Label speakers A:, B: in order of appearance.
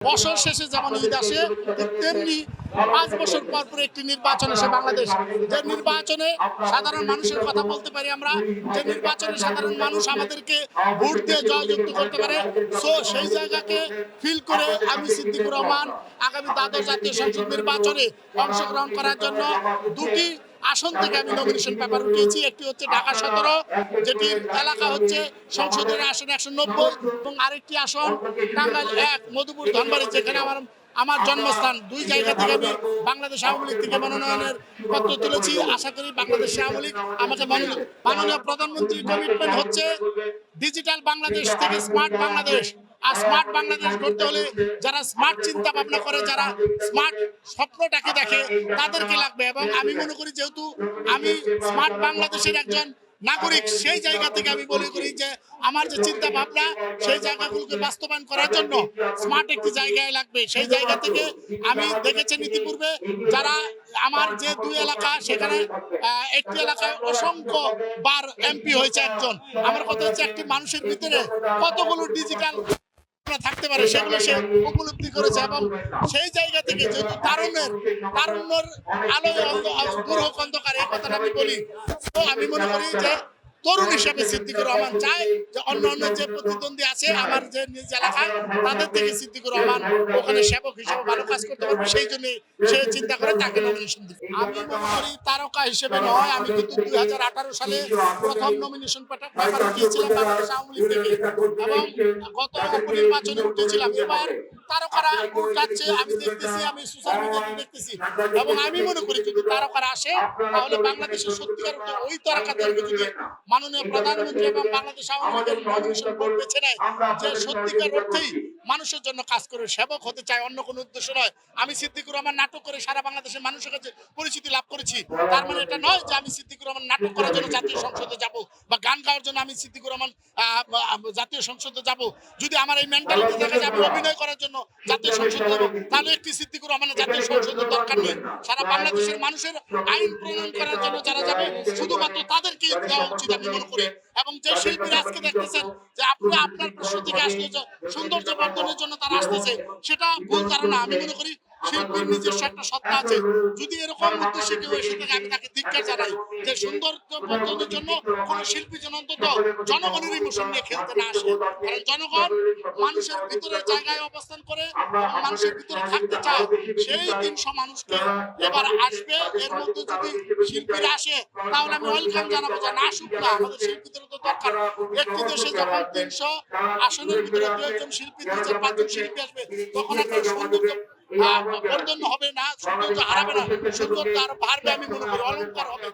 A: বছর শেষে যেমন ঈদ আসে ঠিক তেমনি ৫ বছর পর পর একটি নির্বাচন আসে বাংলাদেশ। যে নির্বাচনে সাধারণ মানুষের কথা বলতে পারি আমরা, যে নির্বাচনে সাধারণ মানুষ আমাদেরকে ভোট দিয়ে জয়যুক্ত করতে পারে। সো সেই জায়গাকে ফিল করে আমি সিদ্দিকুর রহমান আগামী দ্বাদশ জাতীয় সংসদ নির্বাচনে অংশগ্রহণ করার জন্য দুটি আসন থেকে আমি নমিনেশন পেপার উঠিয়েছি। একটি হচ্ছে ঢাকা ১৭, যেটির এলাকা হচ্ছে সংসদের আসন ১৯০ এবং আরেকটি আসন টাঙ্গাইল ১ মধুপুর ধনবাড়ি, যেখানে আমার জন্মস্থান। দুই জায়গা থেকে আমি বাংলাদেশ আওয়ামী লীগ থেকে মনোনয়নের পত্র তুলেছি। আশা করি বাংলাদেশ আওয়ামী লীগ আমাকে মাননীয় প্রধানমন্ত্রীর কমিটমেন্ট হচ্ছে ডিজিটাল বাংলাদেশ থেকে স্মার্ট বাংলাদেশ। আর স্মার্ট বাংলাদেশ গড়তে হলে যারা স্মার্ট চিন্তা ভাবনা করে, যারা স্মার্ট স্বপ্নটাকে দেখে, তাদেরকে লাগবে। এবং আমি মনে করি যেহেতু আমি স্মার্ট বাংলাদেশের একজন নাগরিক, সেই জায়গা থেকে আমি মনে করি যে আমার যে চিন্তা ভাবনা সেই জায়গাগুলোকে বাস্তবায়ন করার জন্য স্মার্ট একটি জায়গায় লাগবে। সেই জায়গা থেকে আমি দেখেছেন ইতিপূর্বে যারা আমার যে দুই এলাকা, সেখানে একটি এলাকায় অসংখ্য বার এমপি হয়েছে একজন। আমার কথা হচ্ছে একটি মানুষের ভিতরে কতগুলো ডিজিটাল থাকতে পারে সেগুলো সে উপলব্ধি করেছে। এবং সেই জায়গা থেকে যেহেতু তারুণ্যের আলোয় দূর হোক অন্ধকার, এই কথাটা আমি বলি। তো আমি মনে করি যে তরুণ হিসেবে সিদ্দিকুর রহমান চায় যে অন্য যে প্রতিদ্বন্দ্বী আছে আমার যে নিজ এলাকায়, তাদের থেকে সিদ্দিকুর রহমান ওখানে সেবক হিসেবে ভালো কাজ করতে পারবে, সেই জন্য সে চিন্তা করে তাকে নমিনেশন দিবে। আমি মনে করি তারকা হিসেবে নয়, আমি কিন্তু ২০১৮ সালে প্রথম নমিনেশন পেপার উঠিয়েছিলাম বাংলাদেশ আওয়ামী লীগ থেকে এবং গত উপনির্বাচনে উঠেছিলাম। এবার তারকারা উঠাচ্ছে আমি দেখতেছি, আমি সোশ্যাল মিডিয়াতে দেখতেছি। এবং আমি মনে করি যদি তারকারা আসে তাহলে বাংলাদেশের সত্যিকার ওই তারকাদেরকে যদি মাননীয় প্রধানমন্ত্রী এবং বাংলাদেশ আওয়ামী লীগের নমিনেশন বোর্ড বেছে নেয়, যে সত্যিকার অর্থেই মানুষের জন্য কাজ করে, সেবক হতে চায়, অন্য কোনো উদ্দেশ্য নয়। আমি সিদ্দিকুর রহমান নাটক করে সারা বাংলাদেশের মানুষের কাছে পরিচিতি লাভ করেছি। তার মানে এটা নয় যে আমি সিদ্দিকুর রহমান নাটক করার জন্য জাতীয় সংসদে যাব বা গান গাওয়ার জন্য আমি সিদ্দিকুর রহমান জাতীয় সংসদে যাব। যদি আমার এই মেন্টালিটি দেখা যায় আমি অভিনয় করার জন্য জাতীয় সংসদে যাব, তাহলে একটি সিদ্দিকুর রহমানের জাতীয় সংসদের দরকার নেই। সারা বাংলাদেশের মানুষের আইন প্রণয়ন করার জন্য যারা যাবে শুধুমাত্র তাদেরকে দেওয়া উচিত আমি মনে করি। এবং যে শিল্পীরা আজকে দেখতেছেন যে আপনি আপনার প্রশ্ন থেকে আসলে সৌন্দর্য বর্ধনের জন্য তারা আসতেছে, সেটা ভুল ধারণা। আমি মনে করি শিল্পীর নিজস্ব একটা সত্তা আছে। যদি এরকম উদ্দেশ্যে কেউ এসে থাকে আমি তাকে ধিক্কার জানাই যে সৌন্দর্য বর্ধনের জন্য কোন শিল্পী যেন অন্তত জনগণের ইমোশন নিয়ে খেলতে না আসে। কারণ জনগণ মানুষের ভিতরের জায়গায় অবস্থান করে এবং মানুষের ভিতরে থাকতে চায়। সেই ৩০০ মানুষকে এবার আসবে, এর মধ্যে যদি শিল্পীরা আসে তাহলে আমি ওয়েলকাম জানাবো, যে না আসুক না, আমাদের শিল্পীদের তো দরকার। একটি দেশে যখন ৩০০ আসনের ভিতরে ২ একজন শিল্পী, ২-৫ জন শিল্পী আসবে, তখন একটা সৌন্দর্য বর্ধন হবে না, সৌন্দর্য হারাবে না, সৌন্দর্য আরো বাড়বে। আমি মনে করি অলংকার হবে।